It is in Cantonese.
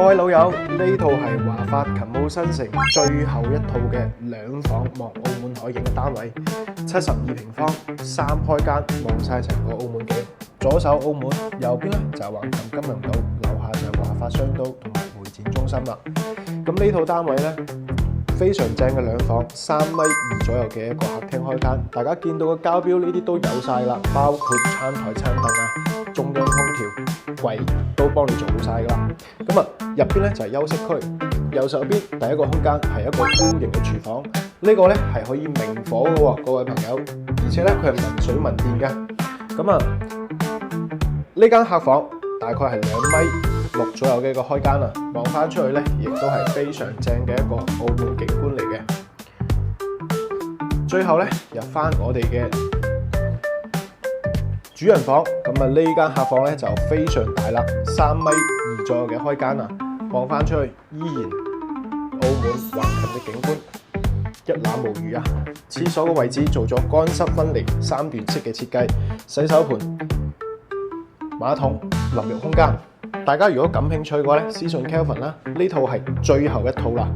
各位老友，呢套係華發勤務新城最後一套嘅兩房望澳門海景嘅單位，72平方，3開間，望晒成個澳門景。左手澳門，右邊咧就係橫琴金融島，樓下就係華發商都同埋會展中心啦。咁呢套單位咧非常正嘅兩房，3.2米左右嘅一個客廳開間。大家見到嘅交標呢啲都有晒啦，包括餐台、餐凳啊、中央空調、櫃都幫你做好晒噶啦。咁啊入邊咧就係休息區，右手邊第一個空間係一個 U 型嘅廚房，呢個咧係可以明火嘅喎，各位朋友，而且咧佢係民水民電嘅。咁啊呢間客房大概係2.6米左右嘅一個開間啊，望翻出去咧亦都係非常正嘅一個澳門景觀嚟嘅。最後咧入翻我哋嘅主人房，咁啊呢間客房咧就非常大啦，3.2米左右嘅開間啊，望翻出去依然澳門橫琴嘅景觀一覽無餘啊！廁所嘅位置做咗乾濕分離3段式嘅設計，洗手盆、馬桶、淋浴空間。大家如果感興趣嘅話咧，私信 Kelvin 啦，呢套係最後一套啦。